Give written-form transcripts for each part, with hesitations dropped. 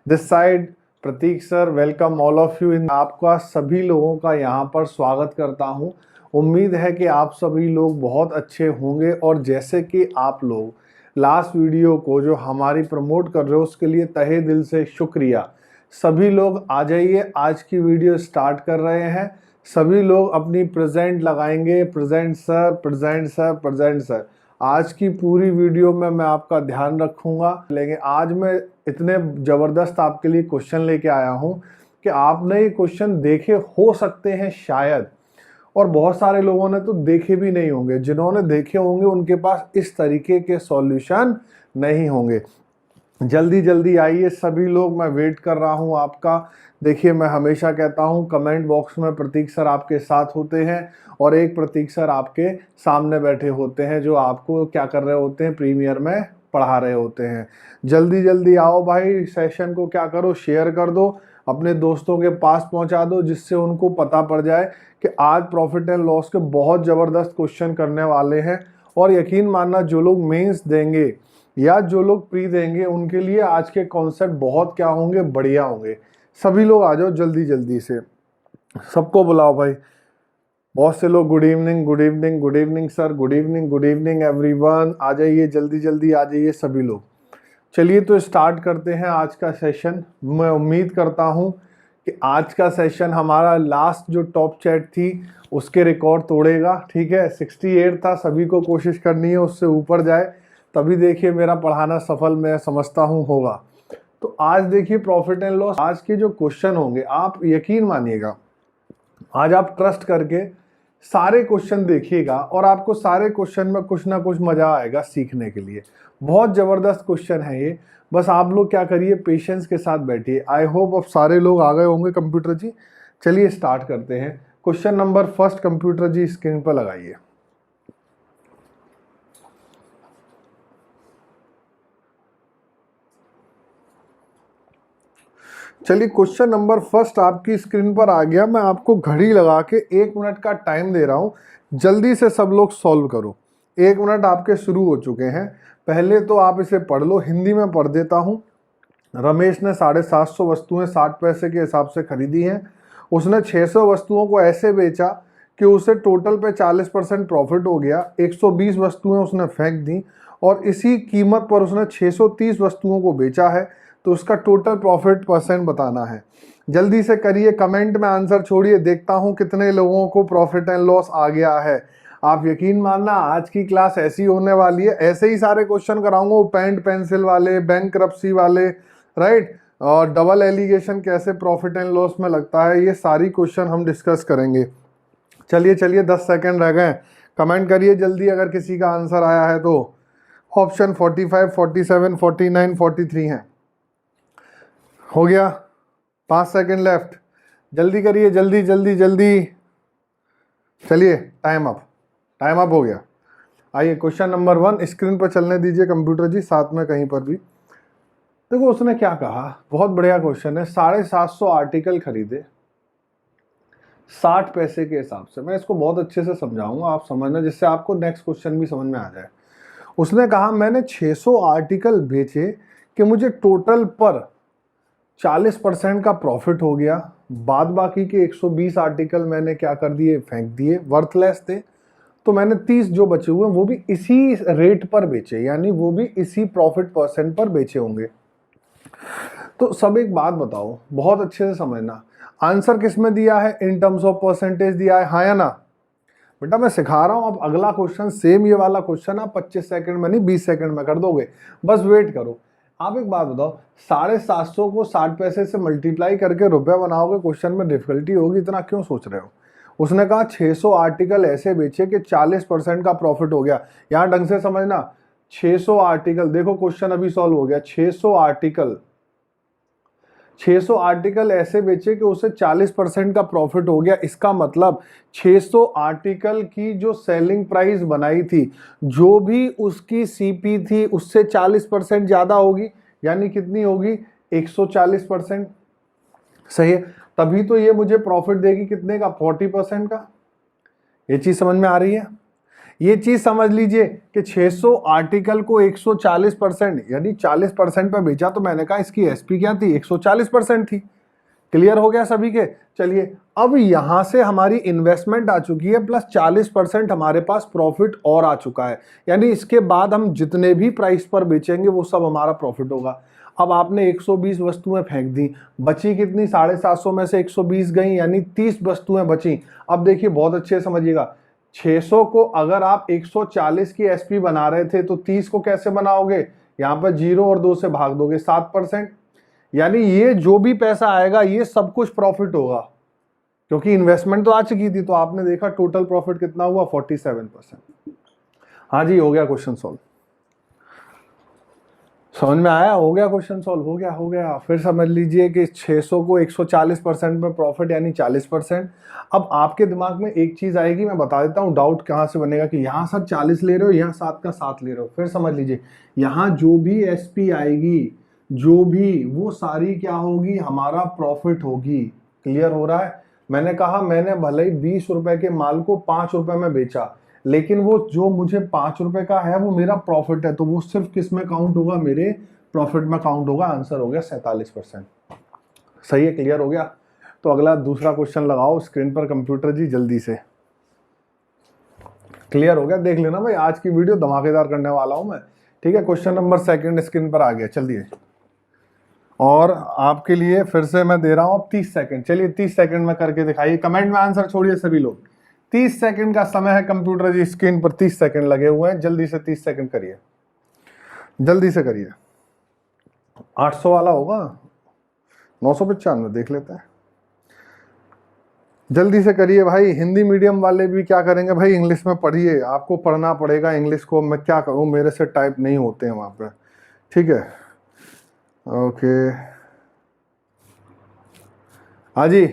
This side Pratik sir, welcome all of you in. आपका सभी लोगों का यहाँ पर स्वागत करता हूँ। उम्मीद है कि आप सभी लोग बहुत अच्छे होंगे और जैसे कि आप लोग लास्ट वीडियो को जो हमारी प्रमोट कर रहे हो उसके लिए तहे दिल से शुक्रिया। सभी लोग आ जाइए, आज की वीडियो स्टार्ट कर रहे हैं। सभी लोग अपनी प्रेजेंट लगाएंगे, present sir, present sir, present sir. आज की पूरी वीडियो में मैं आपका ध्यान रखूंगा। लेकिन आज मैं इतने ज़बरदस्त आपके लिए क्वेश्चन लेके आया हूं कि आपने ये क्वेश्चन देखे हो सकते हैं शायद, और बहुत सारे लोगों ने तो देखे भी नहीं होंगे। जिन्होंने देखे होंगे उनके पास इस तरीके के सॉल्यूशन नहीं होंगे। जल्दी जल्दी आइए सभी लोग, मैं वेट कर रहा हूं आपका। देखिए, मैं हमेशा कहता हूं कमेंट बॉक्स में प्रतीक सर आपके साथ होते हैं और एक प्रतीक सर आपके सामने बैठे होते हैं जो आपको क्या कर रहे होते हैं, प्रीमियर में पढ़ा रहे होते हैं। जल्दी जल्दी आओ भाई, सेशन को क्या करो, शेयर कर दो, अपने दोस्तों के पास पहुंचा दो, जिससे उनको पता पड़ जाए कि आज प्रॉफिट एंड लॉस के बहुत ज़बरदस्त क्वेश्चन करने वाले हैं। और यकीन मानना, जो लोग मेंस देंगे या जो लोग प्री देंगे उनके लिए आज के कॉन्सेप्ट बहुत क्या होंगे, बढ़िया होंगे। सभी लोग आ जाओ जल्दी जल्दी से, सबको बुलाओ भाई। बहुत से लोग good evening, good evening, good evening sir, good evening, good evening everyone. आ जाइए जल्दी जल्दी, आ जाइए सभी लोग। चलिए तो स्टार्ट करते हैं आज का सेशन। मैं उम्मीद करता हूं कि आज का सेशन हमारा लास्ट जो टॉप चैट थी उसके रिकॉर्ड तोड़ेगा। ठीक है, 68 था, सभी को कोशिश करनी है उससे ऊपर जाए, तभी देखिए मेरा पढ़ाना सफल मैं समझता हूं होगा। तो आज देखिए प्रॉफिट एंड लॉस, आज के जो क्वेश्चन होंगे, आप यकीन मानिएगा, आज आप ट्रस्ट करके सारे क्वेश्चन देखिएगा और आपको सारे क्वेश्चन में कुछ ना कुछ मजा आएगा सीखने के लिए। बहुत जबरदस्त क्वेश्चन है ये, बस आप लोग क्या करिए, पेशेंस के साथ बैठिए। आई होप अब सारे लोग आ गए होंगे कंप्यूटर जी। चलिए स्टार्ट करते हैं। क्वेश्चन नंबर फर्स्ट कंप्यूटर जी स्क्रीन पर लगाइए। चलिए, क्वेश्चन नंबर फर्स्ट आपकी स्क्रीन पर आ गया। मैं आपको घड़ी लगा के 1 मिनट का टाइम दे रहा हूं, जल्दी से सब लोग सॉल्व करो। 1 मिनट आपके शुरू हो चुके हैं। पहले तो आप इसे पढ़ लो, हिंदी में पढ़ देता हूं। रमेश ने 750 वस्तुएं 60 पैसे के हिसाब से खरीदी हैं। उसने 600 वस्तुओं को ऐसे बेचा कि उसे टोटल पे 40% प्रॉफिट हो गया। 120 वस्तुएं उसने फेंक दी और इसी कीमत पर उसने 630 वस्तुओं को बेचा है। तो उसका टोटल प्रॉफिट परसेंट बताना है। जल्दी से करिए, कमेंट में आंसर छोड़िए, देखता हूं कितने लोगों को प्रॉफिट एंड लॉस आ गया है। आप यकीन मानना, आज की क्लास ऐसी होने वाली है, ऐसे ही सारे क्वेश्चन कराऊंगा, पेन पेंसिल वाले, बैंकरप्सी वाले, राइट, और डबल एलिगेशन कैसे प्रॉफिट एंड लॉस में लगता है, ये सारी क्वेश्चन हम डिस्कस करेंगे। चलिए चलिए, 10 सेकंड रह गए, कमेंट करिए जल्दी अगर किसी का आंसर आया है तो। ऑप्शन 45, 47, 49, 43 हैं। हो गया, 5 सेकंड लेफ्ट, जल्दी करिए, जल्दी जल्दी जल्दी। चलिए, टाइम अप हो गया। आइए क्वेश्चन नंबर 1 स्क्रीन पर चलने दीजिए कंप्यूटर जी, साथ में कहीं पर भी। देखो उसने क्या कहा, बहुत बढ़िया क्वेश्चन है। 750 आर्टिकल खरीदे 60 पैसे के हिसाब से। मैं इसको बहुत अच्छे से समझाऊंगा, आप समझना, जिससे आपको नेक्स्ट क्वेश्चन भी समझ में आ जाए। उसने कहा मैंने 600 आर्टिकल बेचे कि मुझे टोटल पर 40% का प्रॉफिट हो गया। बाद बाकी के 120 आर्टिकल मैंने क्या कर दिए, फेंक दिए, वर्थलेस थे। तो मैंने 30 जो बचे हुए वो भी इसी रेट पर बेचे, यानी वो भी इसी प्रॉफिट परसेंट पर बेचे होंगे। तो सब एक बात बताओ, बहुत अच्छे से समझना, आंसर किस में दिया है, इन टर्म्स ऑफ परसेंटेज दिया है, हाँ या ना। बेटा मैं सिखा रहा हूं, अब अगला क्वेश्चन सेम ये वाला क्वेश्चन आप 25 सेकंड में नहीं 20 सेकंड में कर दोगे, बस वेट करो। आप एक बात बताओ, 750 को 60 पैसे से मल्टीप्लाई करके रुपया बनाओगे, क्वेश्चन में डिफिकल्टी होगी, इतना क्यों सोच रहे हो। उसने कहा 600 आर्टिकल ऐसे बेचे कि 40% का प्रॉफिट हो गया। यहां ढंग से समझना, 600 आर्टिकल, देखो क्वेश्चन अभी सॉल्व हो गया। 600 आर्टिकल ऐसे बेचे कि उसे 40% का प्रॉफिट हो गया। इसका मतलब 600 आर्टिकल की जो सेलिंग प्राइस बनाई थी, जो भी उसकी सीपी थी उससे 40% ज्यादा होगी, यानी कितनी होगी, 140%। सही है, तभी तो ये मुझे प्रॉफिट देगी कितने का, 40% का। ये चीज समझ में आ रही है। ये चीज समझ लीजिए कि 600 आर्टिकल को 140% यानी 40% पे बेचा, तो मैंने कहा इसकी एसपी क्या थी, 140% थी। क्लियर हो गया सभी के। चलिए अब यहां से हमारी इन्वेस्टमेंट आ चुकी है प्लस 40% हमारे पास प्रॉफिट और आ चुका है, यानी इसके बाद हम जितने भी प्राइस पर बेचेंगे वो सब हमारा प्रॉफिट होगा। अब आपने 120 वस्तुएं फेंक दी, बची कितनी, 750 में से 120 गई, यानी 30 वस्तुएं बची। अब देखिए बहुत अच्छे से समझिएगा, 600 को अगर आप 140 की एसपी बना रहे थे तो 30 को कैसे बनाओगे, यहां पर 0 और 2 से भाग दोगे, 7%। यानी ये जो भी पैसा आएगा ये सब कुछ प्रॉफिट होगा, क्योंकि इन्वेस्टमेंट तो आ चुकी थी। तो आपने देखा टोटल प्रॉफिट कितना हुआ, 47%। हाँ जी, हो गया क्वेश्चन सॉल्व। समझ में आया, हो गया क्वेश्चन सॉल्व, हो गया। फिर समझ लीजिए कि 600 को 140% में प्रॉफिट यानी 40%। अब आपके दिमाग में एक चीज आएगी, मैं बता देता हूँ डाउट कहाँ से बनेगा कि यहाँ सर 40 ले रहे हो, यहाँ 7 का 7 ले रहे हो। फिर समझ लीजिए यहाँ जो भी एसपी आएगी, जो भी, वो सारी क्या होगी, हमारा प्रॉफिट होगी। क्लियर हो रहा है। मैंने कहा मैंने भले ही 20 रुपए के माल को 5 रुपए में बेचा, लेकिन वो जो मुझे 5 रुपए का है वो मेरा प्रॉफिट है, तो वो सिर्फ किस में काउंट होगा, मेरे प्रॉफिट में काउंट होगा। आंसर हो गया 47%। सही है, क्लियर हो गया। तो अगला दूसरा क्वेश्चन लगाओ स्क्रीन पर कंप्यूटर जी, जल्दी से। क्लियर हो गया, देख लेना भाई, आज की वीडियो धमाकेदार करने वाला हूं मैं। ठीक है, क्वेश्चन नंबर 2 स्क्रीन पर आ गया, चलिए। और आपके लिए फिर से मैं दे रहा हूं अब 30 सेकंड। चलिए 30 सेकंड में करके दिखाइए, कमेंट में आंसर छोड़िए सभी लोग। 30 सेकंड का समय है, कंप्यूटर जी स्क्रीन पर 30 सेकंड लगे हुए हैं, जल्दी से 30 सेकंड करिए, जल्दी से करिए। 800 वाला होगा, 995 देख लेते हैं, जल्दी से करिए भाई। हिंदी मीडियम वाले भी क्या करेंगे भाई, इंग्लिश में पढ़िए, आपको पढ़ना पड़ेगा इंग्लिश को। मैं क्या करूं, मेरे से टाइप नहीं होते हैं वहां पे। ठीक है, ओके, हाँ जी,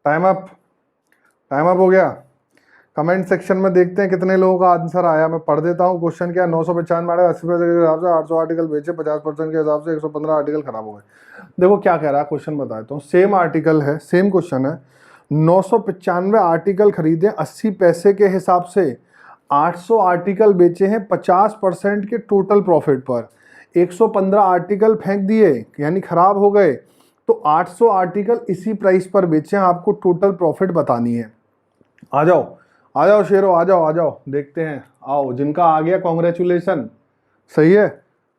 टाइम अप हो गया। कमेंट सेक्शन में देखते हैं कितने लोगों का आंसर आया। मैं पढ़ देता हूँ। क्वेश्चन क्या है, 995 80 पैसे के हिसाब से 800 आर्टिकल बेचे, 50% के हिसाब से 115 आर्टिकल खराब हो गए। देखो क्या कह रहा है क्वेश्चन, बता देता हूँ। सेम आर्टिकल है, सेम क्वेश्चन है। 995 आर्टिकल खरीदे 80 पैसे के हिसाब से, 800 आर्टिकल बेचे हैं 50% के टोटल प्रॉफिट पर, 115 आर्टिकल फेंक दिए यानी खराब हो गए, तो 800 आर्टिकल इसी प्राइस पर बेचे हैं। आपको टोटल प्रॉफिट बतानी है। आ जाओ शेरो, आ जाओ देखते हैं। आओ, जिनका आ गया कॉन्ग्रेचुलेशन, सही है,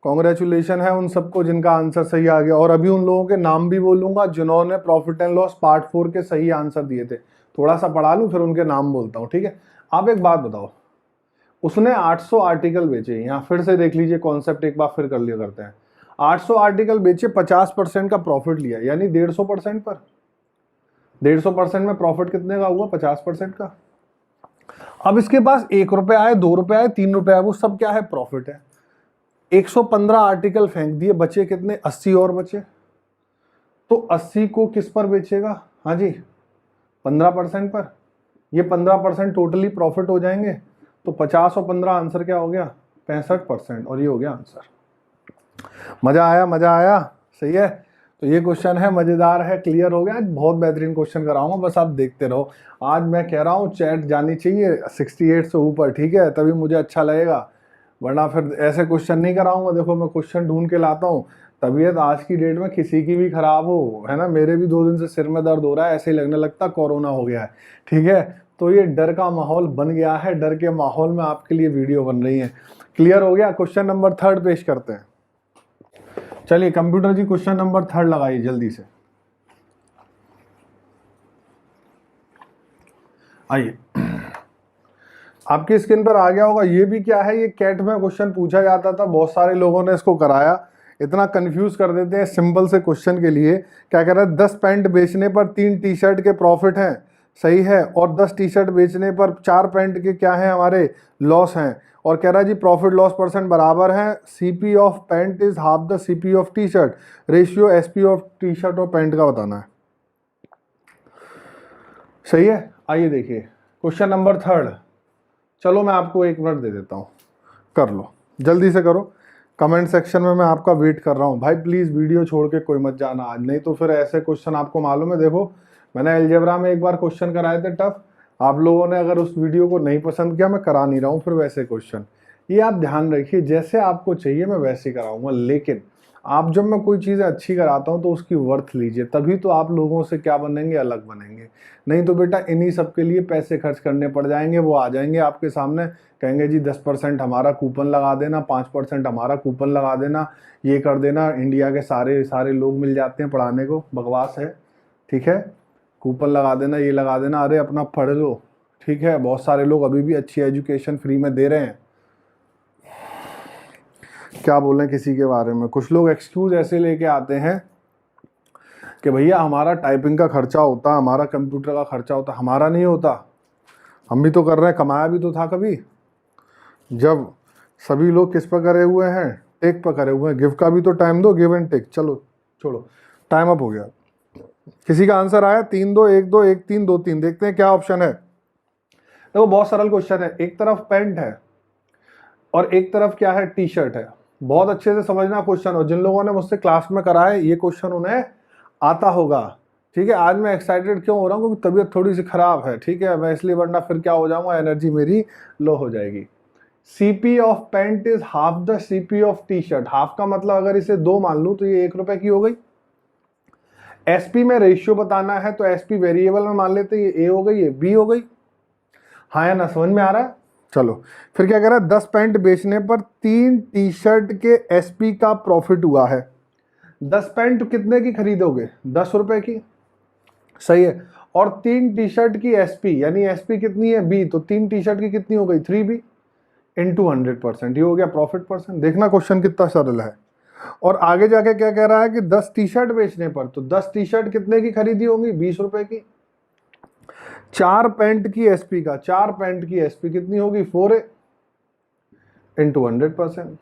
कॉन्ग्रेचुलेशन है उन सबको जिनका आंसर सही आ गया। और अभी उन लोगों के नाम भी बोलूंगा जिन्होंने प्रॉफिट एंड लॉस पार्ट 4 के सही आंसर दिए थे। थोड़ा सा पढ़ा लूं फिर उनके नाम बोलता हूँ, ठीक है। आप एक बात बताओ, उसने 800 आर्टिकल बेचे, यहाँ फिर से देख लीजिए कॉन्सेप्ट एक बार फिर कर लिया करते हैं। 800 आर्टिकल बेचे, 50% का प्रॉफिट लिया, यानी 150% पर। 150% में प्रॉफिट कितने का हुआ, 50% का। अब इसके पास 1 रुपया आए, 2 रुपये आए, 3 रुपये आए, वो सब क्या है, प्रॉफिट है। 115 आर्टिकल फेंक दिए, बचे कितने, 80 और बचे। तो 80 को किस पर बेचेगा, हाँ जी 15% पर। ये 15% टोटली प्रॉफिट हो जाएंगे, तो 50 और 15 आंसर क्या हो गया, 65%, और ये हो गया आंसर। मजा आया, सही है। तो ये क्वेश्चन है, मजेदार है, क्लियर हो गया। बहुत बेहतरीन क्वेश्चन कराऊंगा, बस आप देखते रहो। आज मैं कह रहा हूँ चैट जानी चाहिए 68 से ऊपर, ठीक है, तभी मुझे अच्छा लगेगा, वरना फिर ऐसे क्वेश्चन नहीं कराऊंगा। देखो मैं क्वेश्चन ढूंढ के लाता हूँ। तबीयत आज की डेट में किसी की भी खराब हो, है ना, मेरे भी 2 दिन से सिर में दर्द हो रहा है, ऐसे ही लगने लगता कोरोना हो गया है, ठीक है। तो ये डर का माहौल बन गया है, डर के माहौल में आपके लिए वीडियो बन रही है। क्लियर हो गया। क्वेश्चन नंबर 3 पेश करते हैं। चलिए कंप्यूटर जी क्वेश्चन नंबर 3 लगाइए जल्दी से, आइए। आपकी स्क्रीन पर आ गया होगा। ये भी क्या है, ये कैट में क्वेश्चन पूछा जाता था, बहुत सारे लोगों ने इसको कराया। इतना कंफ्यूज कर देते हैं सिंपल से क्वेश्चन के लिए। क्या कह रहा है, 10 पैंट बेचने पर 3 टी शर्ट के प्रॉफिट हैं, सही है, और 10 टी शर्ट बेचने पर 4 पैंट के क्या हैं, हमारे लॉस हैं। और कह रहा है जी प्रॉफिट लॉस परसेंट बराबर है, CP of pant is half the CP of T shirt, ratio SP of T shirt और पैंट का बताना है, सही है। आइए देखिए क्वेश्चन नंबर 3। चलो मैं आपको 1 मिनट दे देता हूँ, कर लो, जल्दी से करो। कमेंट सेक्शन में मैं आपका वेट कर रहा हूँ भाई, प्लीज़ वीडियो छोड़ के कोई मत जाना आज, नहीं तो फिर ऐसे क्वेश्चन आपको मालूम है। देखो मैंने अलजेब्रा में एक बार क्वेश्चन कराए थे टफ, आप लोगों ने अगर उस वीडियो को नहीं पसंद किया, मैं करा नहीं रहा हूँ फिर वैसे क्वेश्चन, ये आप ध्यान रखिए, जैसे आपको चाहिए मैं वैसे कराऊंगा, लेकिन आप जब मैं कोई चीज़ अच्छी कराता हूँ तो उसकी वर्थ लीजिए, तभी तो आप लोगों से क्या बनेंगे, अलग बनेंगे। नहीं तो बेटा इन्हीं सब के लिए पैसे खर्च करने पड़ जाएंगे, वो आ जाएंगे आपके सामने, कहेंगे जी 10% हमारा कूपन लगा देना, 5% हमारा कूपन लगा देना, ये कर देना, इंडिया के सारे सारे लोग मिल जाते हैं पढ़ाने को, बकवास है, ठीक है। कूपन लगा देना, ये लगा देना, अरे अपना पढ़ लो, ठीक है। बहुत सारे लोग अभी भी अच्छी एजुकेशन फ्री में दे रहे हैं, क्या बोलें किसी के बारे में। कुछ लोग एक्सक्यूज ऐसे लेके आते हैं कि भैया हमारा टाइपिंग का खर्चा होता, हमारा कंप्यूटर का खर्चा होता, हमारा नहीं होता, हम भी तो कर रहे हैं, कमाया भी तो था कभी। जब सभी लोग किस पर करे हुए हैं, टेक पर करे हुए हैं, गिव का भी तो टाइम दो, गिव एंड टेक। चलो छोड़ो, टाइम अप हो गया। किसी का आंसर आया 3 2 1 2 1 3 2 3, देखते हैं क्या ऑप्शन है। देखो बहुत सरल क्वेश्चन है, एक तरफ पैंट है और एक तरफ क्या है, टी शर्ट है। बहुत अच्छे से समझना क्वेश्चन, और जिन लोगों ने मुझसे क्लास में करा है ये क्वेश्चन उन्हें आता होगा, ठीक है। आज मैं एक्साइटेड क्यों हो रहा हूँ, क्योंकि तबीयत थोड़ी सी खराब है, ठीक है, मैं इसलिए, वरना फिर क्या हो जाऊंगा, एनर्जी मेरी लो हो जाएगी। CP of pant is half the CP of T shirt. Half का मतलब अगर इसे 2 मान लूं तो ये 1 रुपए की हो गई। एसपी में रेशियो बताना है तो एसपी वेरिएबल में मान लेते, ये ए हो गई, ये बी हो गई। हाँ या ना, समझ में आ रहा है। चलो फिर क्या कह रहा है, 10 पैंट बेचने पर 3 टी शर्ट के एसपी का प्रॉफिट हुआ है। 10 पैंट कितने की खरीदोगे, 10 रुपए की, सही है। और 3 टी शर्ट की एसपी, यानी एसपी कितनी है, बी, तो 3 टी शर्ट की कितनी हो गई, 3B इंटू 100%, ये हो गया प्रॉफिट परसेंट। देखना क्वेश्चन कितना सरल है। और आगे जाके क्या कह रहा है कि 10 टी शर्ट बेचने पर, तो 10 टी शर्ट कितने की खरीदी होंगी, 20 रुपए की। 4 पैंट की एसपी का, 4 पैंट की एसपी कितनी होगी, 4A इंटू 100%।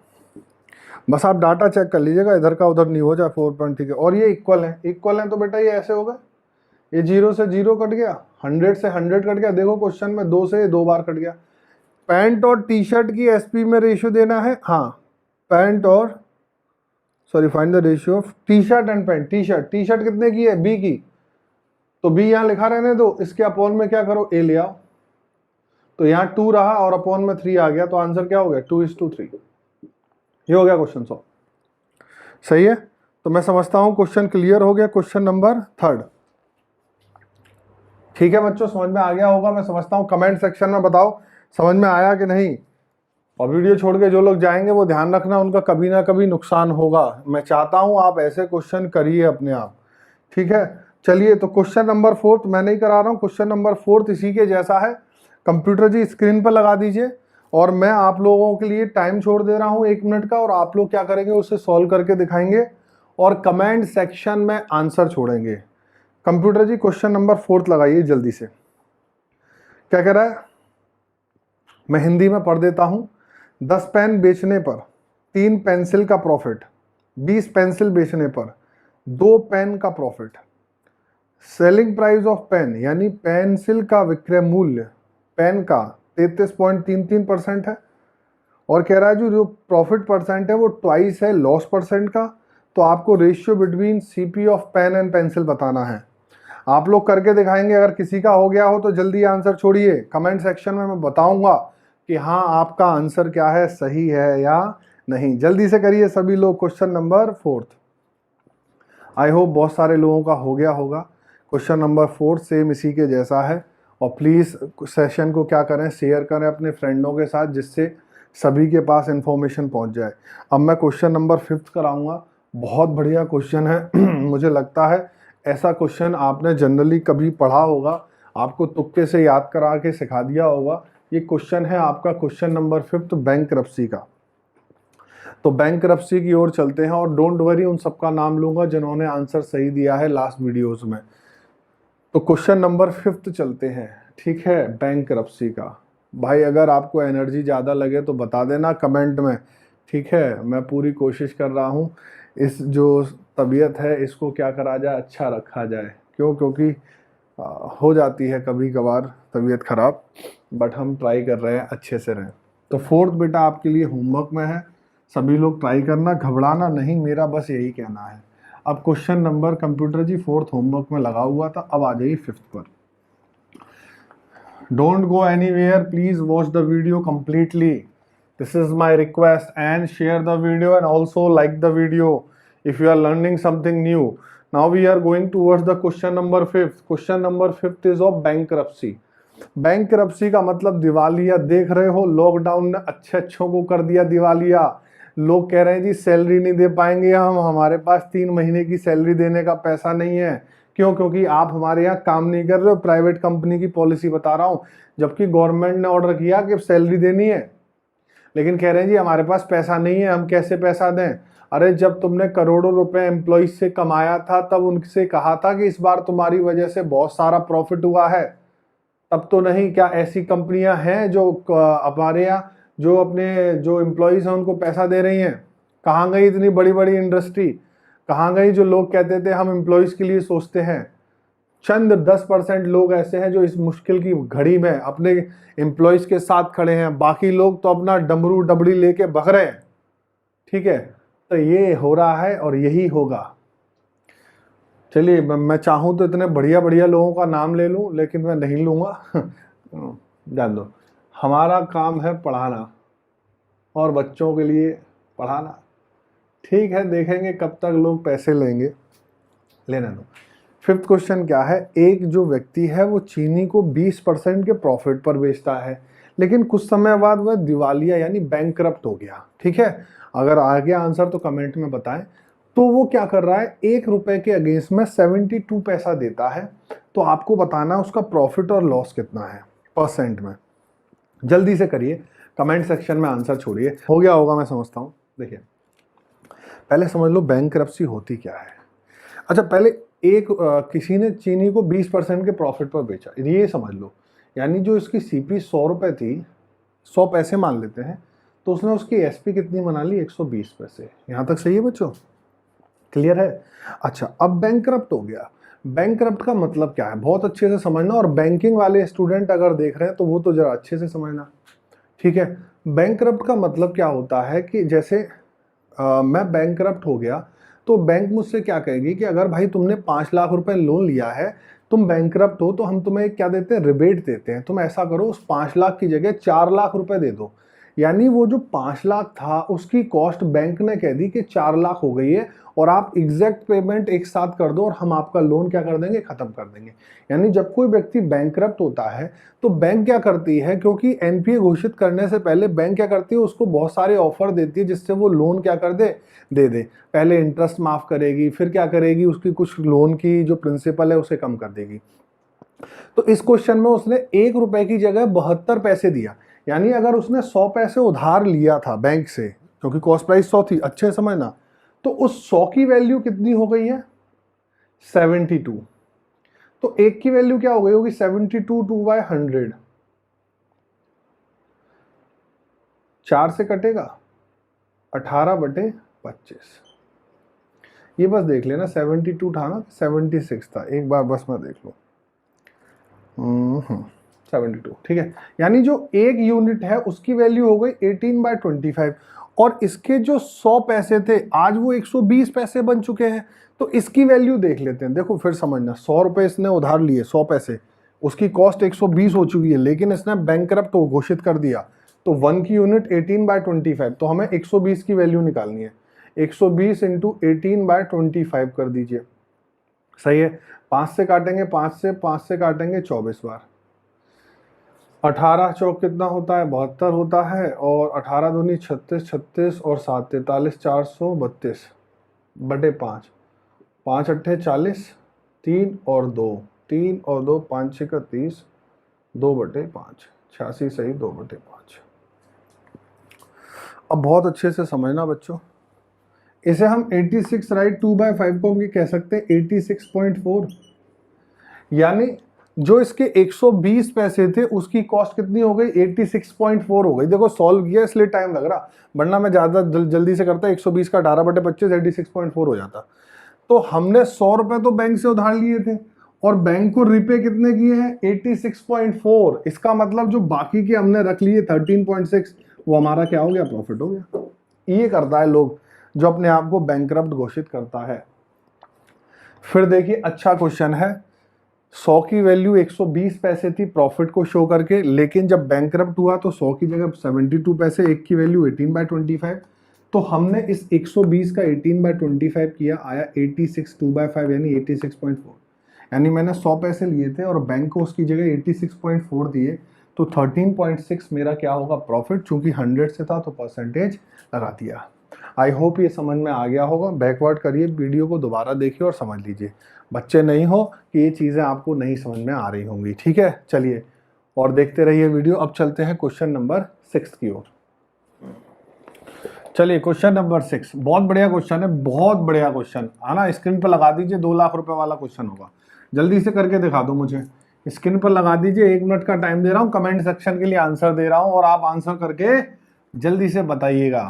बस आप डाटा चेक कर लीजिएगा, इधर का उधर नहीं हो जाए, 4 पॉइंट, ठीक है। और ये इक्वल है, इक्वल है तो बेटा ये ऐसे होगा, ये 0 से 0 कट गया, 100 से 100 कट गया। देखो क्वेश्चन में 2 से 2 बार कट गया। पैंट और टी शर्ट की एसपी में रेशियो देना है, हाँ, पैंट और, sorry, find the ratio of T shirt and pant. T shirt कितने की है, बी की, तो बी यहां लिखा रहने दो, इसके अपॉन में क्या करो, ए ले आओ, तो यहाँ 2 रहा और अपॉन में 3 आ गया, तो आंसर क्या हो गया, 2:3। ये हो गया क्वेश्चन सॉल्व, सही है। तो मैं समझता हूं क्वेश्चन क्लियर हो गया, क्वेश्चन नंबर 3। ठीक है बच्चों, समझ में आ गया होगा मैं समझता हूं। कमेंट सेक्शन में बताओ समझ में आया कि नहीं। और वीडियो छोड़ के जो लोग जाएंगे वो ध्यान रखना, उनका कभी ना कभी नुकसान होगा। मैं चाहता हूं आप ऐसे क्वेश्चन करिए अपने आप, ठीक है। चलिए, तो क्वेश्चन नंबर 4 मैं नहीं करा रहा हूं, क्वेश्चन नंबर 4 इसी के जैसा है। कंप्यूटर जी स्क्रीन पर लगा दीजिए, और मैं आप लोगों के लिए टाइम छोड़ दे रहा हूं 1 मिनट का, और आप लोग क्या करेंगे, उसे सॉल्व करके दिखाएंगे और कमेंट सेक्शन में आंसर छोड़ेंगे। कंप्यूटर जी क्वेश्चन नंबर 4 लगाइए जल्दी से। क्या कह रहा है, मैं हिंदी में पढ़ देता हूं। 10 पेन बेचने पर 3 पेंसिल का प्रॉफिट, 20 पेंसिल बेचने पर 2 पेन का profit. Selling price of pen, यानी पेंसिल का विक्रय मूल्य पेन का 33.33% है। और कह रहा है जो प्रॉफिट परसेंट है वो ट्वाइस है लॉस परसेंट का। तो आपको ratio between CP of pen and pencil बताना है। आप लोग करके दिखाएंगे, अगर किसी का हो गया हो तो जल्दी आंसर छोड़िए, कमेंट सेक्शन में मैं बताऊंगा कि हाँ आपका आंसर क्या है, सही है या नहीं। जल्दी से करिए सभी लोग। क्वेश्चन नंबर 4, आई होप बहुत सारे लोगों का हो गया होगा। क्वेश्चन नंबर 4 सेम इसी के जैसा है। और प्लीज़ सेशन को क्या करें, शेयर करें अपने फ्रेंडों के साथ, जिससे सभी के पास इंफॉर्मेशन पहुंच जाए। अब मैं क्वेश्चन नंबर 5 कराऊंगा। बहुत बढ़िया क्वेश्चन है मुझे लगता है ऐसा क्वेश्चन आपने जनरली कभी पढ़ा होगा, आपको तुक्के से याद करा के सिखा दिया होगा। ये क्वेश्चन है आपका क्वेश्चन नंबर 5 बैंकरप्सी का। तो बैंकरप्सी की ओर चलते हैं, और डोंट वरी उन सबका नाम लूंगा जिन्होंने आंसर सही दिया है लास्ट वीडियोस में। तो क्वेश्चन नंबर 5 चलते हैं, ठीक है, बैंकरप्सी का। भाई अगर आपको एनर्जी ज़्यादा लगे तो बता देना कमेंट में, ठीक है। मैं पूरी कोशिश कर रहा हूँ इस जो तबीयत है इसको क्या करा जाए, अच्छा रखा जाए। क्योंकि हो जाती है कभी कभार तबीयत खराब, बट हम ट्राई कर रहे हैं अच्छे से रहें। तो 4 बेटा आपके लिए होमवर्क में है, सभी लोग ट्राई करना, घबराना नहीं, मेरा बस यही कहना है। अब क्वेश्चन नंबर कंप्यूटर जी 4 होमवर्क में लगा हुआ था, अब आ जाइए 5 पर। Don't go anywhere. Please watch the video completely. This is my request, and share the video and also like the video if you are learning something new. Now we are going towards the question number 5th. Question number 5th is of bankruptcy. Bankruptcy का मतलब दिवालिया। देख रहे हो, lockdown ने अच्छे अच्छों को कर दिया दिवालिया। लोग कह रहे हैं जी सैलरी नहीं दे पाएंगे हम, हमारे पास 3 महीने की सैलरी देने का पैसा नहीं है। क्यों? क्योंकि आप हमारे यहाँ काम नहीं कर रहे हो। प्राइवेट कंपनी की पॉलिसी बता रहा हूँ, जबकि गवर्नमेंट ने ऑर्डर किया कि सैलरी देनी है, लेकिन कह रहे हैं जी हमारे पास पैसा नहीं है, हम कैसे पैसा दें। अरे जब तुमने करोड़ों रुपए एम्प्लॉइज से कमाया था तब उनसे कहा था कि इस बार तुम्हारी वजह से बहुत सारा प्रॉफिट हुआ है, तब तो नहीं। क्या ऐसी कंपनियां हैं जो हमारे यहाँ जो अपने जो एम्प्लॉइज हैं उनको पैसा दे रही हैं? कहाँ गई इतनी बड़ी बड़ी इंडस्ट्री? कहाँ गई जो लोग कहते थे हम एम्प्लॉइज के लिए सोचते हैं? चंद 10% लोग ऐसे हैं जो इस मुश्किल की घड़ी में अपने एम्प्लॉइज के साथ खड़े हैं, बाकी लोग तो अपना डमरू डबड़ी लेके भग रहे हैं। ठीक है, तो ये हो रहा है और यही होगा। चलिए, मैं चाहूँ तो इतने बढ़िया बढ़िया लोगों का नाम ले लूँ, लेकिन मैं नहीं लूँगा। जान दो, हमारा काम है पढ़ाना और बच्चों के लिए पढ़ाना। ठीक है, देखेंगे कब तक लोग पैसे लेंगे, लेने दो। 5th क्वेश्चन क्या है? एक जो व्यक्ति है वो चीनी को 20% के प्रॉफिट पर बेचता है, लेकिन कुछ समय बाद वह दिवालिया यानी बैंकरप्ट हो गया। ठीक है, अगर आ गया आंसर तो कमेंट में बताएं। तो वो क्या कर रहा है? 1 रुपए के अगेंस्ट में 72 पैसा देता है। तो आपको बताना उसका प्रॉफिट और लॉस कितना है परसेंट में। जल्दी से करिए, कमेंट सेक्शन में आंसर छोड़िए। हो गया होगा, मैं समझता हूँ। देखिए, पहले समझ लो बैंकरप्सी होती क्या है। अच्छा, पहले किसी ने चीनी को 20% के प्रॉफिट पर बेचा, ये समझ लो। यानी जो इसकी सीपी 100 रुपए थी, 100 पैसे मान लेते हैं, तो उसने उसकी एसपी कितनी बना ली? 120 पैसे। यहाँ तक सही है बच्चों? क्लियर है? अच्छा, अब बैंकरप्ट हो गया। बैंकरप्ट का मतलब क्या है बहुत अच्छे से समझना, और बैंकिंग वाले स्टूडेंट अगर देख रहे हैं तो वो तो जरा अच्छे से समझना। ठीक है, बैंकरप्ट का मतलब क्या होता है कि जैसे मैं बैंकरप्ट हो गया तो बैंक मुझसे क्या कहेगी कि अगर भाई तुमने 5 लाख रुपए लोन लिया है, तुम बैंकरप्ट हो, तो हम तुम्हें क्या देते हैं? रिबेट देते हैं। तुम ऐसा करो, उस 5 लाख की जगह 4 लाख रुपए दे दो। यानी वो जो 5 लाख था उसकी कॉस्ट बैंक ने कह दी कि 4 लाख हो गई है, और आप एग्जैक्ट पेमेंट एक साथ कर दो और हम आपका लोन क्या कर देंगे? खत्म कर देंगे। यानी जब कोई व्यक्ति बैंकरप्ट होता है तो बैंक क्या करती है, क्योंकि एनपीए घोषित करने से पहले बैंक क्या करती है? उसको बहुत सारे ऑफर देती है जिससे वो लोन क्या कर दे? दे दे। पहले इंटरेस्ट माफ करेगी, फिर क्या करेगी? उसकी कुछ लोन की जो प्रिंसिपल है उसे कम कर देगी। तो इस क्वेश्चन में उसने 1 रुपए की जगह 72 पैसे दिया। यानी अगर उसने 100 पैसे उधार लिया था बैंक से, क्योंकि कॉस्ट प्राइस 100 थी, अच्छे समझना, तो उस 100 की वैल्यू कितनी हो गई है? 72। तो एक की वैल्यू क्या हो गई होगी? 72 2/100। 4 से कटेगा 18/25। ये बस देख लेना, 72 था ना, 76 था, एक बार बस मैं देख लूं। 72, ठीक है। यानी जो एक यूनिट है उसकी वैल्यू हो गई 18/25, और इसके जो 100 पैसे थे आज वो 120 पैसे बन चुके हैं। तो इसकी वैल्यू देख लेते हैं। देखो फिर समझना, 100 रुपए इसने उधार लिए, 100 पैसे, उसकी कॉस्ट 120 हो चुकी है, लेकिन इसने बैंकरप्ट घोषित कर दिया, तो 1 की यूनिट 18/25, तो हमें 120 की वैल्यू निकालनी है। 120 इंटू 18/25 कर दीजिए, सही है। 5 से काटेंगे, 5 से काटेंगे 24 बार। 18 चौक कितना होता है? 72 होता है, और 18 दूनी 36, 36 और 7 43, 432 बटे 5, 5 अट्ठे 40, 3 और 2, 3 और 2 5 6 30, 2/5, 86 सही, 2/5। अब बहुत अच्छे से समझना बच्चों, इसे हम 86 राइट 2/5 को हम कह सकते हैं 86.4। यानी जो इसके 120 पैसे थे उसकी कॉस्ट कितनी हो गई? 86.4 हो गई। देखो सॉल्व किया इसलिए टाइम लग रहा, वरना मैं ज़्यादा जल्दी से करता, 120 का 18/25 86.4 हो जाता। तो हमने 100 रुपए तो बैंक से उधार लिए थे, और बैंक को रिपे कितने किए हैं? 86.4। इसका मतलब जो बाकी के हमने रख लिए 13.6, वो हमारा क्या हो गया? प्रॉफिट हो गया। ये करता है लोग जो अपने आप को बैंकरप्ट घोषित करता है। फिर देखिए, अच्छा क्वेश्चन है, 100 की वैल्यू 120 पैसे थी प्रॉफिट को शो करके, लेकिन जब बैंकरप्ट हुआ तो 100 की जगह 72 पैसे, एक की वैल्यू 18/25। तो हमने इस 120 का 18/25 किया, आया 86/2/5 यानी 86.4। यानी मैंने 100 पैसे लिए थे और बैंक को उसकी जगह 86.4 दिए, तो 13.6 मेरा क्या होगा प्रॉफिट। चूंकि 100 से था तो परसेंटेज लगा दिया। आई होप ये समझ में आ गया होगा। बैकवर्ड करिए वीडियो को, दोबारा देखिए और समझ लीजिए। बच्चे नहीं हो कि ये चीज़ें आपको नहीं समझ में आ रही होंगी। ठीक है, चलिए और देखते रहिए वीडियो। अब चलते हैं क्वेश्चन नंबर 6 की ओर। चलिए क्वेश्चन नंबर 6 बहुत बढ़िया क्वेश्चन है, बहुत बढ़िया क्वेश्चन है ना। स्क्रीन पर लगा दीजिए, 2 लाख रुपए वाला क्वेश्चन होगा। जल्दी से करके दिखा दो मुझे, स्क्रीन पर लगा दीजिए। 1 मिनट का टाइम दे रहा हूँ, कमेंट सेक्शन के लिए आंसर दे रहा हूँ और आप आंसर करके जल्दी से बताइएगा,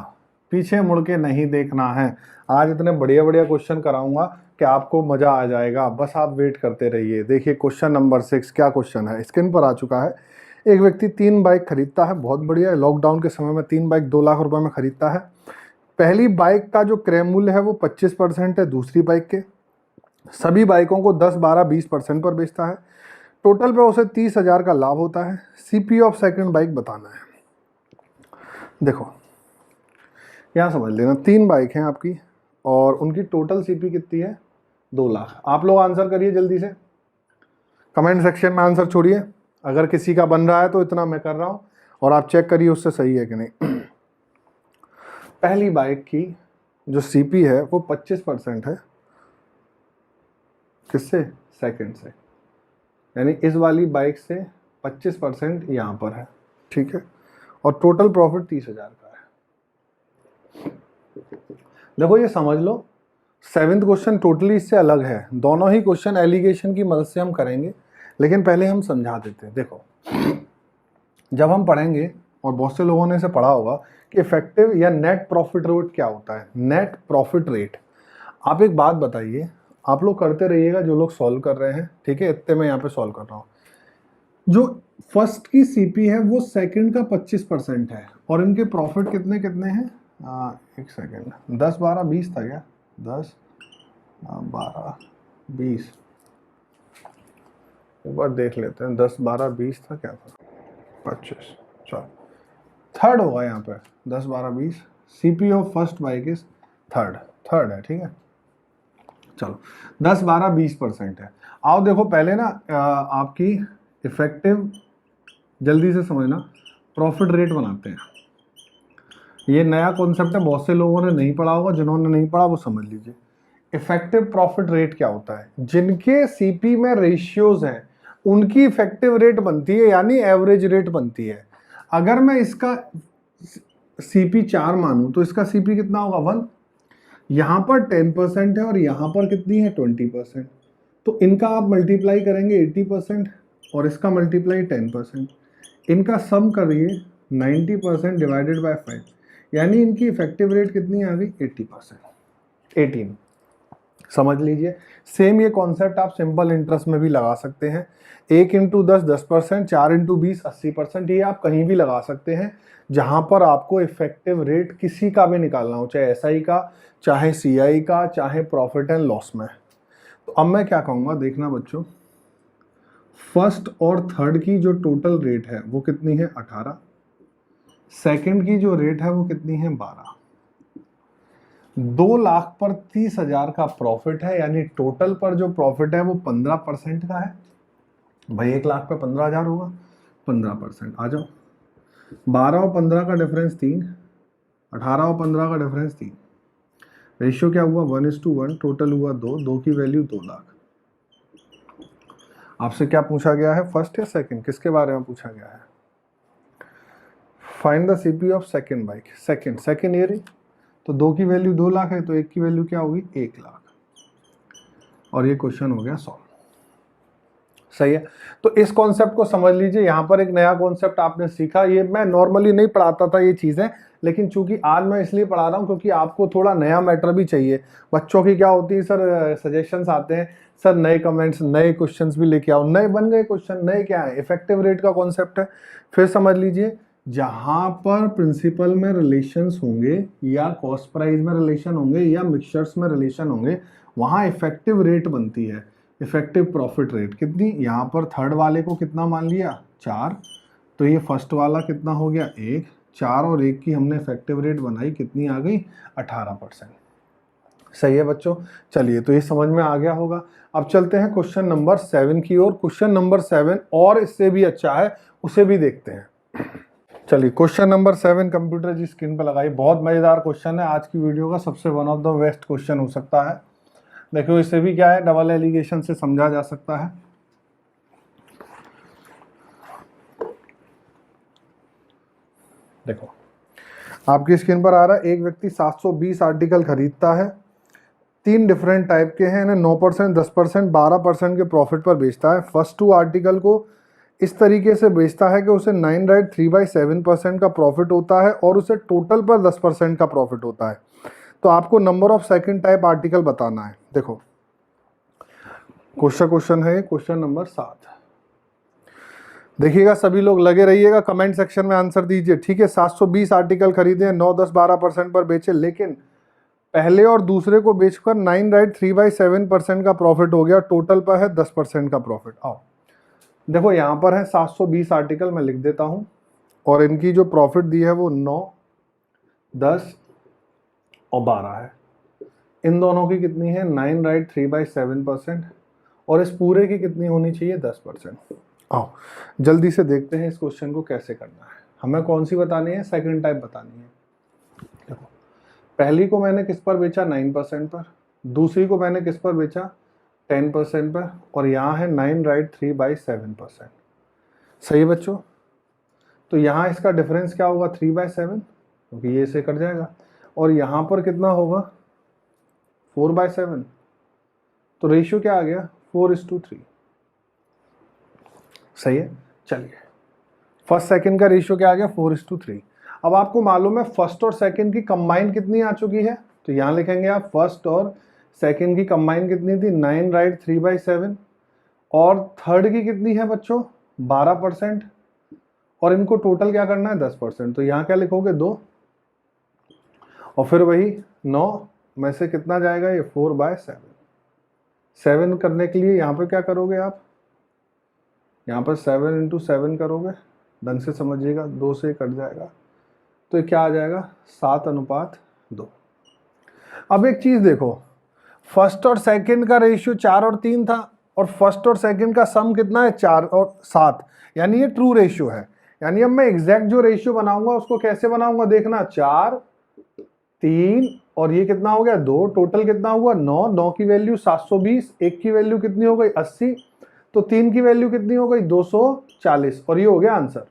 पीछे मुड़ के नहीं देखना है। आज इतने बढ़िया बढ़िया क्वेश्चन कराऊंगा कि आपको मजा आ जाएगा, बस आप वेट करते रहिए। देखिए क्वेश्चन नंबर 6 क्या क्वेश्चन है, स्क्रीन पर आ चुका है। एक व्यक्ति 3 बाइक खरीदता है, बहुत बढ़िया है। लॉकडाउन के समय में 3 बाइक 2 लाख रुपए में खरीदता है। पहली बाइक का जो क्रय मूल्य है वो 25% है दूसरी बाइक के। सभी बाइकों को 10, 12, 20% पर बेचता है। टोटल पे उसे 30,000 का लाभ होता है। सीपी ऑफ सेकंड बाइक बताना है। देखो यहाँ समझ लेना, 3 बाइक हैं आपकी और उनकी टोटल सीपी कितनी है, 2 लाख। आप लोग आंसर करिए जल्दी से, कमेंट सेक्शन में आंसर छोड़िए। अगर किसी का बन रहा है तो इतना मैं कर रहा हूँ और आप चेक करिए उससे सही है कि नहीं। पहली बाइक की जो सीपी है वो 25% है, किससे, सेकंड से। यानी इस वाली बाइक से 25% यहाँ पर है, ठीक है। और टोटल प्रॉफिट 30,000 का है। देखो ये समझ लो, 7th क्वेश्चन टोटली इससे अलग है। दोनों ही क्वेश्चन एलिगेशन की मदद से हम करेंगे, लेकिन पहले हम समझा देते हैं। देखो जब हम पढ़ेंगे, और बहुत से लोगों ने इसे पढ़ा होगा कि इफेक्टिव या नेट प्रॉफिट रेट क्या होता है। नेट प्रॉफिट रेट, आप एक बात बताइए, आप लोग करते रहिएगा जो लोग सॉल्व कर रहे हैं, ठीक है। इतने मैं यहाँ पे सॉल्व कर रहा हूँ। जो फर्स्ट की सीपी है वो सेकंड का 25% है और इनके प्रॉफिट कितने कितने हैं, एक सेकंड, 10, 12, 20 था क्या, 10, 12, 20, एक बार देख लेते हैं। 10, 12, 20 था क्या था, 25, चलो थर्ड होगा यहाँ पे। 10, 12, 20, CP of first bike is third है, ठीक है। चलो 10, 12, 20% है। आओ देखो पहले ना आपकी इफेक्टिव, जल्दी से समझना, प्रॉफिट रेट बनाते हैं। ये नया कॉन्सेप्ट है, बहुत से लोगों ने नहीं पढ़ा होगा, जिन्होंने नहीं पढ़ा वो समझ लीजिए। इफेक्टिव प्रॉफिट रेट क्या होता है, जिनके सीपी में रेशियोज हैं उनकी इफेक्टिव रेट बनती है, यानी एवरेज रेट बनती है। अगर मैं इसका सीपी 4 मानूं तो इसका सीपी कितना होगा, 1। यहां पर 10% है और यहां पर कितनी है, 20%। तो इनका आप मल्टीप्लाई करेंगे 80% और इसका मल्टीप्लाई 10%। इनका सम करिए 90% डिवाइडेड बाय 5, यानी इनकी इफेक्टिव रेट कितनी आ गई, 80%, 18। समझ लीजिए। सेम ये कॉन्सेप्ट आप सिंपल इंटरेस्ट में भी लगा सकते हैं। 1 × 10 10%, 4 × 20 80%। ये आप कहीं भी लगा सकते हैं जहां पर आपको इफेक्टिव रेट किसी का भी निकालना हो, चाहे एसआई का, चाहे सीआई का, चाहे प्रॉफिट एंड लॉस में। तो अब मैं क्या कहूँगा, देखना बच्चों, फर्स्ट और थर्ड की जो टोटल रेट है वो कितनी है, 18। सेकंड की जो रेट है वो कितनी है, 12। 2 लाख पर 30,000 का प्रॉफिट है, यानी टोटल पर जो प्रॉफिट है वो 15% का है। भाई 1 लाख पे 15,000 होगा, 15%। आ जाओ, 12 और 15 का डिफरेंस 3, 18 और 15 का डिफरेंस 3। रेशियो क्या हुआ, 1:1। टोटल हुआ 2 की वैल्यू 2 लाख। आपसे क्या पूछा गया है, फर्स्ट या सेकंड, किसके बारे में पूछा गया है, find the CP of second bike. Second year, तो 2 की वैल्यू 2 लाख है, तो 1 की वैल्यू क्या होगी, 1 लाख। और ये क्वेश्चन हो गया सॉल्व। सही है। तो इस कॉन्सेप्ट को समझ लीजिए। यहाँ पर एक नया कॉन्सेप्ट आपने सीखा, ये मैं नॉर्मली नहीं पढ़ाता था ये चीज़ें, लेकिन चूंकि आज मैं इसलिए पढ़ा रहा हूँ क्योंकि आपको थोड़ा नया मैटर भी चाहिए। बच्चों की क्या होती है सर, सजेशंस आते हैं, सर नए कमेंट्स, नए क्वेश्चंस भी लेके आओ। नए बन गए क्वेश्चन, नए क्या है, इफेक्टिव रेट का कॉन्सेप्ट है। फिर समझ लीजिए, जहां पर प्रिंसिपल में रिलेशंस होंगे या कॉस्ट प्राइस में रिलेशन होंगे या मिक्सचर्स में रिलेशन होंगे, वहां इफेक्टिव रेट बनती है। इफेक्टिव प्रॉफिट रेट कितनी, यहाँ पर थर्ड वाले को कितना मान लिया 4, तो ये फर्स्ट वाला कितना हो गया 1, 4 और 1 की हमने इफेक्टिव रेट बनाई, कितनी आ गई 18%। सही है बच्चों, चलिए तो ये समझ में आ गया होगा। अब चलते हैं क्वेश्चन नंबर 7 की ओर। क्वेश्चन नंबर 7 और इससे भी अच्छा है, उसे भी देखते हैं। चलिए क्वेश्चन नंबर 7 कंप्यूटर जी स्क्रीन पर लगाई। बहुत मजेदार क्वेश्चन है, आज की वीडियो का सबसे one of the best question हो सकता है। देखो इससे भी क्या है, डबल एलिगेशन से समझा जा सकता है। देखो आपकी स्क्रीन पर आ रहा है, एक व्यक्ति 720 आर्टिकल खरीदता है, 3 डिफरेंट टाइप के हैं, इन्हें 9%, 10%, 12% के प्रॉफिट पर बेचता है। फर्स्ट 2 आर्टिकल को इस तरीके से बेचता है कि उसे 9/3/7% का प्रॉफिट होता है और उसे टोटल पर 10% का प्रॉफिट होता है। तो आपको number of second type article बताना है। देखो क्वेश्चन है क्वेश्चन नंबर 7। देखिएगा सभी लोग लगे रहिएगा, कमेंट सेक्शन में आंसर दीजिए, ठीक है। 720 आर्टिकल खरीदे, 9, 10, 12% पर बेचे, लेकिन पहले और दूसरे को बेचकर 9/3/7% का प्रॉफिट हो गया, टोटल पर है 10% का प्रॉफिट। आओ देखो यहाँ पर है 720 आर्टिकल, मैं लिख देता हूँ, और इनकी जो प्रॉफिट दी है वो 9, 10 और 12 है। इन दोनों की कितनी है 9/3/7%, और इस पूरे की कितनी होनी चाहिए 10%। आओ जल्दी से देखते हैं इस क्वेश्चन को कैसे करना है। हमें कौन सी बतानी है, सेकंड टाइप बतानी है। देखो पहली को मैंने किस पर बेचा 9% पर, दूसरी को मैंने किस पर बेचा 10% पर, और यहाँ है 9/3/7%। सही है बच्चों, तो यहाँ इसका डिफरेंस क्या होगा 3/7, क्योंकि ये इसे कट जाएगा, और यहाँ पर कितना होगा 4/7, तो रेशियो क्या आ गया 4:3। सही है, चलिए फर्स्ट सेकंड का रेशियो क्या आ गया 4:3। अब आपको मालूम है फर्स्ट और सेकंड की कंबाइन कितनी आ चुकी है, तो यहाँ लिखेंगे आप फर्स्ट और सेकंड की कंबाइन कितनी थी 9/3/7, और थर्ड की कितनी है बच्चों 12%, और इनको टोटल क्या करना है 10%, तो यहाँ क्या लिखोगे 2, और फिर वही 9 में से कितना जाएगा ये 4/7। 7 करने के लिए यहाँ पे क्या करोगे आप, यहाँ पर 7 × 7 करोगे, ढंग से समझिएगा, 2 से कट जाएगा, तो ये क्या आ जाएगा 7:2। अब एक चीज देखो, फर्स्ट और सेकंड का रेशियो 4 और 3 था, और फर्स्ट और सेकंड का सम कितना है 4 और 7, यानी ये ट्रू रेशियो है। यानी अब मैं एग्जैक्ट जो रेशियो बनाऊंगा उसको कैसे बनाऊंगा, देखना 4, 3 और ये कितना हो गया 2, टोटल कितना हुआ 9, 9 की वैल्यू 720, 1 की वैल्यू कितनी हो गई 80, तो 3 की वैल्यू कितनी हो गई 240, और ये हो गया आंसर।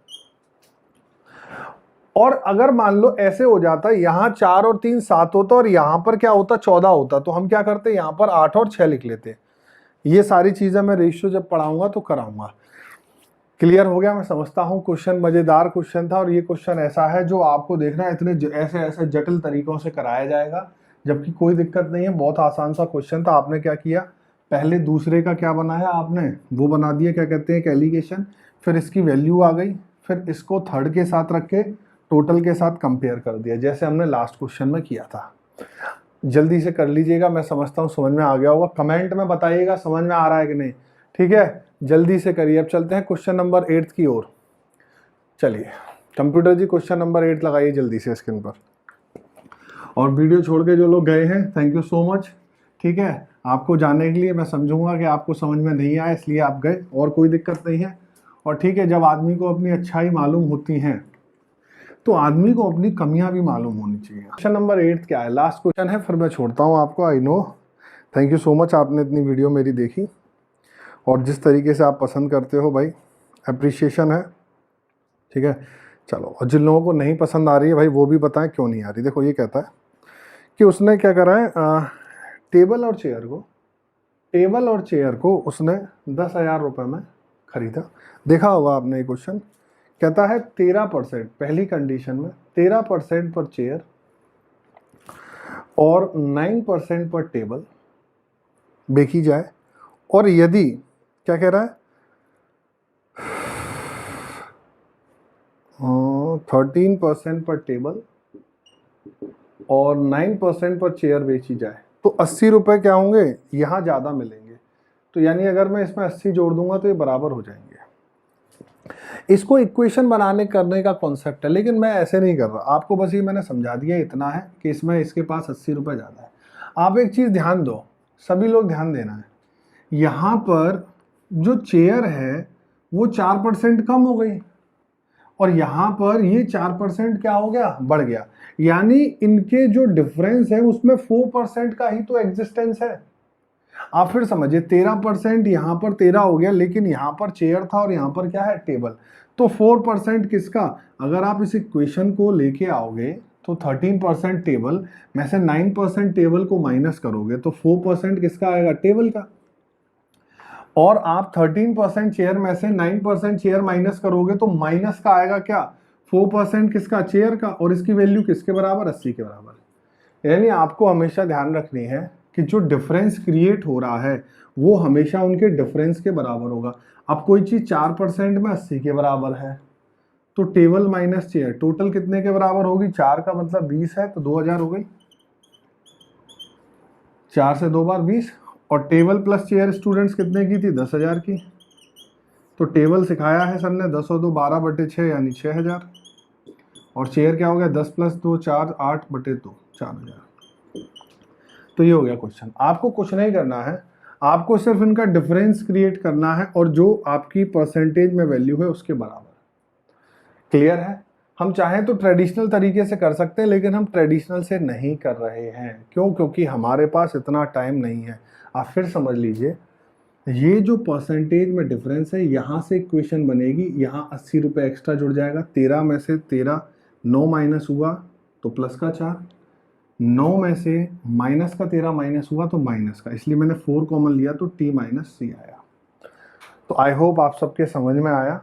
और अगर मान लो ऐसे हो जाता, यहाँ 4 और 3 7 होता, और यहाँ पर क्या होता 14 होता, तो हम क्या करते यहाँ पर 8 और 6 लिख लेते। ये सारी चीजें मैं रेशियो जब पढ़ाऊंगा तो कराऊंगा। क्लियर हो गया, मैं समझता हूँ क्वेश्चन मजेदार क्वेश्चन था, और ये क्वेश्चन ऐसा है जो आपको देखना है इतने ऐसे ऐसे जटिल तरीकों से कराया जाएगा, जबकि कोई दिक्कत नहीं है, बहुत आसान सा क्वेश्चन था। आपने क्या किया, पहले दूसरे का क्या बनाया आपने, वो बना दिया, क्या कहते हैं एलिगेशन, फिर इसकी वैल्यू आ गई, फिर इसको थर्ड के साथ रख के टोटल के साथ कंपेयर कर दिया, जैसे हमने लास्ट क्वेश्चन में किया था। जल्दी से कर लीजिएगा, मैं समझता हूँ समझ में आ गया होगा, कमेंट में बताइएगा समझ में आ रहा है कि नहीं, ठीक है, जल्दी से करिए। अब चलते हैं क्वेश्चन नंबर 8 की ओर। चलिए कंप्यूटर जी क्वेश्चन नंबर 8 लगाइए जल्दी से स्क्रीन पर, और वीडियो छोड़ के जो लोग गए हैं थैंक यू सो मच, ठीक है। आपको जाने के लिए मैं समझूंगा कि आपको समझ में नहीं आया इसलिए आप गए, और कोई दिक्कत नहीं है। और ठीक है, जब आदमी को अपनी अच्छाई मालूम होती हैं तो आदमी को अपनी कमियां भी मालूम होनी चाहिए। क्वेश्चन नंबर 8 क्या है, लास्ट क्वेश्चन है, फिर मैं छोड़ता हूं आपको। I know, thank you so much, आपने इतनी वीडियो मेरी देखी, और जिस तरीके से आप पसंद करते हो भाई, अप्रिशिएशन है, ठीक है। चलो, और जिन लोगों को नहीं पसंद आ रही है भाई वो भी बताएं क्यों नहीं आ रही। देखो ये कहता है कि उसने क्या करा है, टेबल और चेयर को उसने 10,000 रुपये में खरीदा। देखा होगा आपने ये क्वेश्चन, कहता है 13%, पहली कंडीशन में 13% पर चेयर और 9% पर टेबल बेची जाए, और यदि क्या कह रहा है 13% पर टेबल और 9% पर चेयर बेची जाए, तो 80 रुपये क्या होंगे, यहाँ ज़्यादा मिलेंगे। तो यानी अगर मैं इसमें 80 जोड़ दूंगा तो ये बराबर हो जाएंगे। इसको इक्वेशन बनाने करने का कॉन्सेप्ट है, लेकिन मैं ऐसे नहीं कर रहा, आपको बस ये मैंने समझा दिया इतना है कि इसमें इसके पास 80 रुपये ज़्यादा है। आप एक चीज़ ध्यान दो, सभी लोग ध्यान देना है, यहाँ पर जो चेयर है वो 4% कम हो गई और यहाँ पर ये 4% क्या हो गया, बढ़ गया, यानी इनके जो डिफरेंस है उसमें 4% का ही तो एग्जिस्टेंस है। आप फिर समझिए 13% यहाँ पर 13 हो गया, लेकिन यहाँ पर चेयर था और यहाँ पर क्या है, टेबल। तो 4% किसका, अगर आप इस इक्वेशन को लेके आओगे तो 13% टेबल में से 9% टेबल को माइनस करोगे तो 4% किसका आएगा, टेबल का। और आप 13% चेयर में से 9% चेयर माइनस करोगे तो माइनस का आएगा क्या, 4% किसका, चेयर का। और इसकी वैल्यू किसके बराबर, 80 के बराबर। यानी आपको हमेशा ध्यान रखनी है कि जो डिफरेंस क्रिएट हो रहा है वो हमेशा उनके डिफरेंस के बराबर होगा। अब कोई चीज 4% में 80 के बराबर है तो टेबल माइनस चेयर टोटल कितने के बराबर होगी, 4 का मतलब 20 है तो 2000 हो गई, 4 से 2 बार 20। और टेबल प्लस चेयर स्टूडेंट्स कितने की थी, 10,000 की। तो टेबल सिखाया है सर ने 10 और 2 12/6 यानी 6000। और चेयर क्या हो गया, 10 + 2 4 8/2 4000। तो ये हो गया क्वेश्चन। आपको कुछ नहीं करना है, आपको सिर्फ इनका डिफरेंस क्रिएट करना है और जो आपकी परसेंटेज में वैल्यू है उसके बराबर। क्लियर है। हम चाहें तो ट्रेडिशनल तरीके से कर सकते हैं, लेकिन हम ट्रेडिशनल से नहीं कर रहे हैं। क्यों, क्योंकि हमारे पास इतना टाइम नहीं है। आप फिर समझ लीजिए, ये जो परसेंटेज में डिफरेंस है यहाँ से इक्वेशन बनेगी, यहाँ 80 रुपये एक्स्ट्रा जुड़ जाएगा, 13 में से 13 9 माइनस हुआ तो प्लस का 4, 9 में से माइनस का 13 माइनस हुआ तो माइनस का, इसलिए मैंने 4 कॉमन लिया तो t - c आया। तो आई होप आप सबके समझ में आया।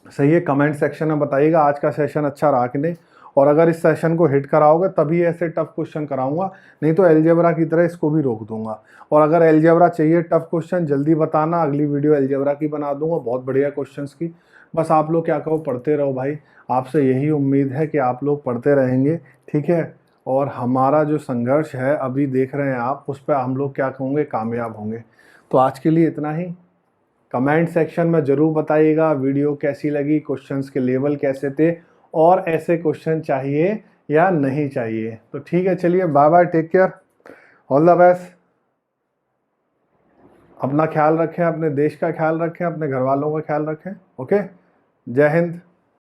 सही है, कमेंट सेक्शन में बताइएगा आज का सेशन अच्छा रहा कि नहीं। और अगर इस सेशन को हिट कराओगे तभी ऐसे टफ क्वेश्चन कराऊंगा, नहीं तो अलजेब्रा की तरह इसको भी रोक दूंगा। और अगर अलजेब्रा चाहिए टफ क्वेश्चन जल्दी बताना, अगली वीडियो अलजेब्रा की बना दूंगा, बहुत बढ़िया क्वेश्चंस की। बस आप लोग क्या कहो, पढ़ते रहो भाई, आपसे यही उम्मीद है कि आप लोग पढ़ते रहेंगे, ठीक है। और हमारा जो संघर्ष है अभी देख रहे हैं आप, उस पर हम लोग क्या कहोगे, कामयाब होंगे। तो आज के लिए इतना ही। कमेंट सेक्शन में ज़रूर बताइएगा वीडियो कैसी लगी, क्वेश्चंस के लेवल कैसे थे, और ऐसे क्वेश्चन चाहिए या नहीं चाहिए। तो ठीक है, चलिए bye bye, take care, all the best. अपना ख्याल रखें, अपने देश का ख्याल रखें, अपने घर वालों का ख्याल रखें। ओके, जय हिंद।